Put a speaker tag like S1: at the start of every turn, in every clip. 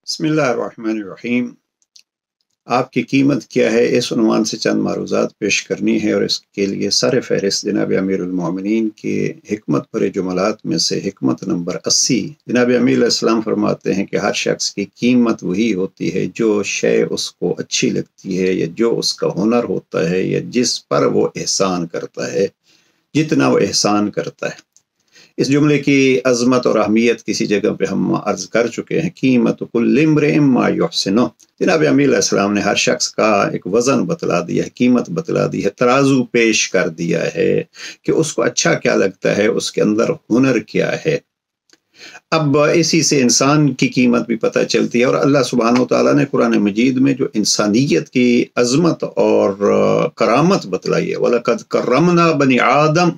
S1: बिस्मिल्लाहिर्रहमानिर्रहीम। आपकी कीमत क्या है, इस उन्वान से चंद मारूज़ात पेश करनी है और इसके लिए सर फहरिस्त जनाब अमीरुल मोमिनीन के हिकमत भरे जुमलात में से हिकमत नंबर 80। जनाब अमीर अलैहिस्सलाम फरमाते हैं कि हर शख्स की कीमत वही होती है जो शय उसको अच्छी लगती है या जो उसका हुनर होता है या जिस पर वो एहसान करता है, जितना वो एहसान करता है। इस जुमले की अज़मत और अहमियत किसी जगह पे हम अर्ज़ कर चुके हैं। कीमत कुल्लि इम्रिइन मा युहसिनु। जनाब अमीर अलैहिस्सलाम ने हर शख्स का एक वज़न बतला दिया है, कीमत बतला दी है, तराजू पेश कर दिया है कि उसको अच्छा क्या लगता है, उसके अंदर हुनर क्या है। अब इसी से इंसान की कीमत भी पता चलती है। और अल्लाह सुब्हानहू तआला ने कुरान मजीद में जो इंसानियत की अज़मत और करामत बतलाई है, वलक़द कर्रमना बनी आदम,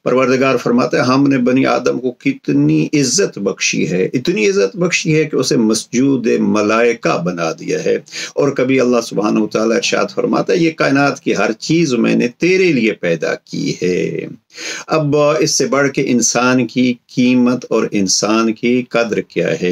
S1: परवरदिगार फरमाता है हमने बनी आदम को कितनी इज्जत बख्शी है, इतनी इज्जत बख्शी है कि उसे मस्जूद मलाइका बना दिया है। और कभी अल्लाह सुब्हानहू तआला इरशाद फरमाता है ये कायनात की हर चीज मैंने तेरे लिए पैदा की है। अब इससे बढ़ के इंसान की कीमत और इंसान की कद्र क्या है।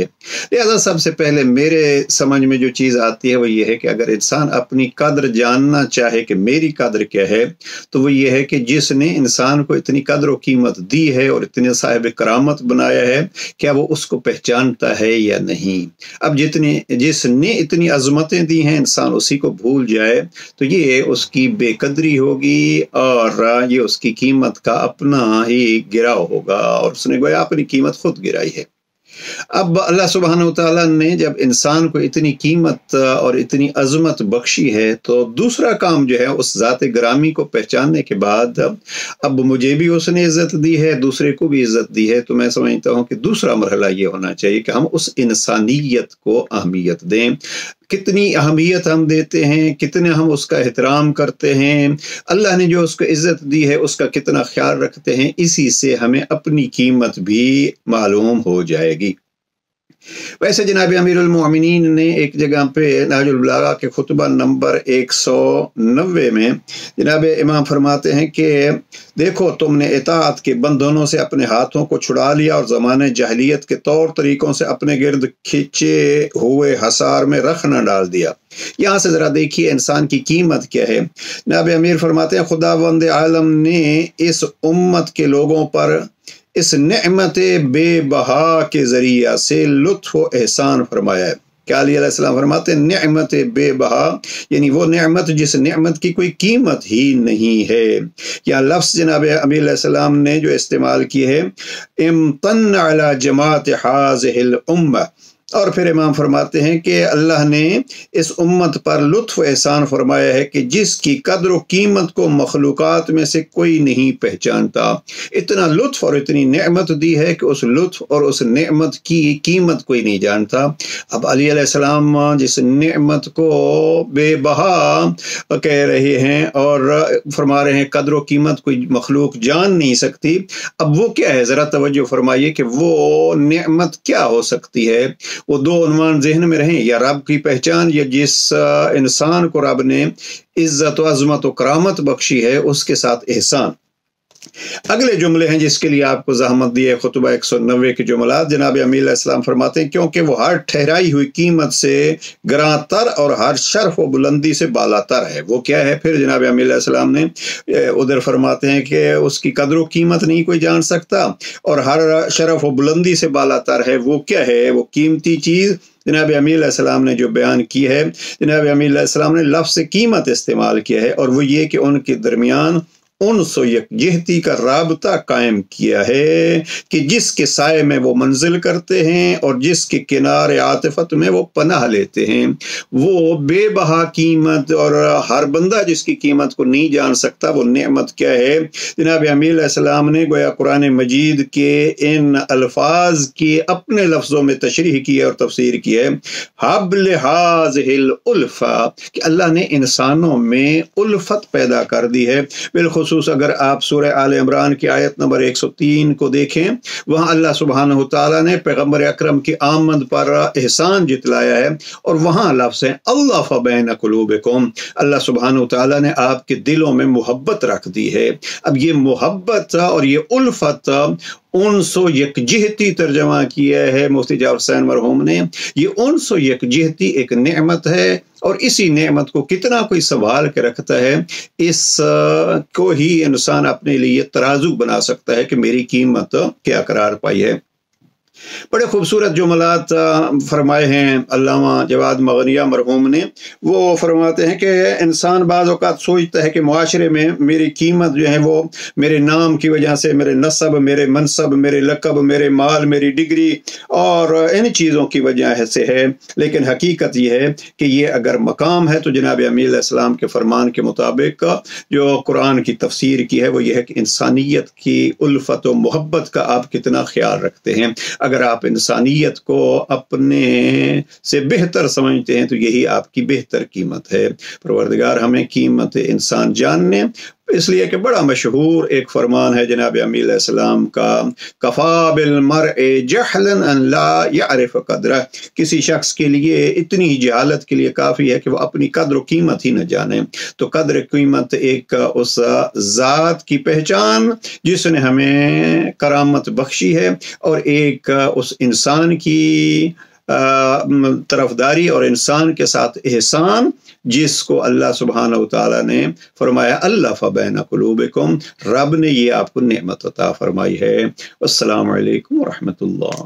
S1: लिहाजा सबसे पहले मेरे समझ में जो चीज़ आती है वो ये है कि अगर इंसान अपनी कद्र जानना चाहे कि मेरी कद्र क्या है, तो वो ये है कि जिसने इंसान को इतनी कद्र और कीमत दी है और इतने साहिब करामत बनाया है, क्या वो उसको पहचानता है या नहीं। अब जिसने इतनी अजमतें दी हैं इंसान उसी को भूल जाए तो ये उसकी बेकदरी होगी और ये उसकी कीमत का अपना ही गिराव होगा और उसने गोया अपनी कीमत खुद गिराई है। अब अल्लाह सुब्हानहू तआला ने जब इंसान को इतनी कीमत और इतनी अजमत बख्शी है तो दूसरा काम जो है उस ज़ात ग्रामी को पहचानने के बाद अब मुझे भी उसने इज्जत दी है, दूसरे को भी इज्जत दी है, तो मैं समझता हूँ कि दूसरा मरहला ये होना चाहिए कि हम उस इंसानियत को अहमियत दें। कितनी अहमियत हम देते हैं, कितने हम उसका एहतराम करते हैं, अल्लाह ने जो उसको इज्जत दी है उसका कितना ख्याल रखते हैं, इसी से हमें अपनी कीमत भी मालूम हो जाएगी। वैसे जनाब अमीरुल मोमिनीन ने एक जगह पे नहजुल बलागा के खुतबा नंबर 190 में जनाब इमाम फरमाते हैं कि देखो तुमने इताअत के बंधनों से अपने हाथों को छुड़ा लिया और ज़माने जहलियत के तौर तरीकों से अपने गिर्द खींचे हुए हसार में रख न डाल दिया। यहाँ से ज़रा देखिए इंसान की कीमत क्या है। जनाब अमीर फरमाते हैं खुदावंद आलम ने इस उम्मत के लोगों पर इस नेमत बेबहा के जरिया से लुत्फ व एहसान फरमाया है। क्या अली अलैहिस्सलाम फरमाते हैं नेमत बेबहा, यानी वो नेमत जिस नेमत की कोई कीमत ही नहीं है। या लफ्ज़ जनाब अमीर अलैहिस्सलाम ने जो इस्तेमाल किए है इम्तन अला जमात हाज़िहिल उम्मा, और फिर इमाम फरमाते हैं कि अल्लाह ने इस उम्मत पर लुत्फ़ एहसान फरमाया है कि जिसकी कद्र व कीमत को मखलूक़ात में से कोई नहीं पहचानता। इतना लुत्फ़ और इतनी नेमत दी है कि उस लुत्फ़ और उस नेमत की कीमत कोई नहीं जानता। अब अली अलैहिस्सलाम जिस नेमत को बेबहा कह रहे हैं और फरमा रहे हैं कद्र व कीमत कोई मखलूक जान नहीं सकती, अब वो क्या है ज़रा तवज्जो फरमाइए कि वो नेमत क्या हो सकती है। वो दो उन्वान ज़हन में रहें, या रब की पहचान या जिस इंसान को रब ने इज्जत व अज़मत व करामत बख्शी है उसके साथ एहसान। अगले जुमले हैं जिसके लिए आपको ज़हमत दी है खुतबा 190 के जुमलात। जनाब अमीर अलैहिस्सलाम फरमाते हैं क्योंकि वो हर ठहराई हुई कीमत से गरातर और हर शर्फ व बुलंदी से बालातर है। वो क्या है फिर जनाब अमीर अलैहिस्सलाम ने उधर फरमाते हैं कि उसकी कदर व कीमत नहीं कोई जान सकता और हर शर्फ व बुलंदी से बालातर है। वो क्या है, वो कीमती चीज़ जनाब अमीर अलैहिस्सलाम ने जो बयान की है, जनाब अमीर अलैहिस्सलाम ने लफ्ज़ कीमत इस्तेमाल किया है और वो ये कि उनके दरमियान उनसो यकजहती का राबता कायम किया है कि जिसके साए में वो मंजिल करते हैं और जिसके किनारे आतिफत में वो पनाह लेते हैं। वो बेबहा कीमत और हर बंदा जिसकी कीमत को नहीं जान सकता वो नेमत क्या है। जनाब अमीर अलैहिस्सलाम ने गोया कुरान मजीद के इन अल्फाज की अपने लफ्ज़ों में तशरीह की है और तफसीर की है। हब्ल हाज़िहिल उल्फ़ा, कि अल्लाह ने इंसानों में उल्फत पैदा कर दी है। बिल्कुल अगर आप सूरह आल इमरान की आयत नंबर 103 को देखें, वहां अल्लाह सुब्हानहू तआला ने पैगंबर अकरम की आमद पर एहसान जितलाया है और वहां लफ्ज़ है अल्लाह बैन कुलूबिकुम, अल्लाह सुब्हानहू तआला ने आपके दिलों में मोहब्बत रख दी है। अब ये मोहब्बत और ये उल्फत انس و یکجہتی ترجمہ کیا ہے مفتی جعفر حسین مرحوم نے۔ یہ انس و یکجہتی ایک نعمت ہے، اور اسی نعمت کو کتنا کوئی سنبھال کے رکھتا ہے، اس کو ہی انسان اپنے لیے ترازو بنا سکتا ہے کہ میری قیمت کیا قرار پائی ہے۔ بڑے خوبصورت جملات فرمائے ہیں علامہ جواد مغنیہ مرحوم نے۔ وہ فرماتے ہیں کہ انسان بعض اوقات سوچتا ہے کہ معاشرے میں میری قیمت جو ہے وہ میرے نام کی وجہ سے، میرے نسب، میرے منصب، میرے لقب، میرے مال، میری ڈگری اور ان چیزوں کی وجہ سے ہے، لیکن حقیقت یہ ہے کہ یہ اگر مقام ہے تو جناب امیر علیہ السلام کے فرمان کے مطابق جو قرآن کی تفسیر کی ہے وہ یہ ہے کہ انسانیت کی الفت و محبت کا آپ کتنا خیال رکھتے ہیں۔ اگر آپ انسانیت کو اپنے سے بہتر سمجھتے ہیں تو یہی آپ کی بہتر قیمت ہے۔ پروردگار ہمیں قیمت انسان جاننے، اس لیے کہ بڑا مشہور ایک فرمان ہے جناب امیر علیہ السلام کا، کفا بالمرء جہلا ان لا یعرف قدرہ، کسی شخص کے لیے اتنی جہالت کے لیے کافی ہے کہ وہ اپنی قدر و قیمت ہی نہ جانے۔ تو قدر قیمت ایک اس ذات کی پہچان جس نے ہمیں کرامت بخشی ہے، اور ایک اس انسان کی طرفداری اور انسان کے ساتھ احسان جس کو اللہ سبحانہ وتعالی نے فرمایا الف بین قلوبکم، رب نے یہ آپ کو نعمت عطا فرمائی ہے۔ السلام علیکم ورحمۃ اللہ۔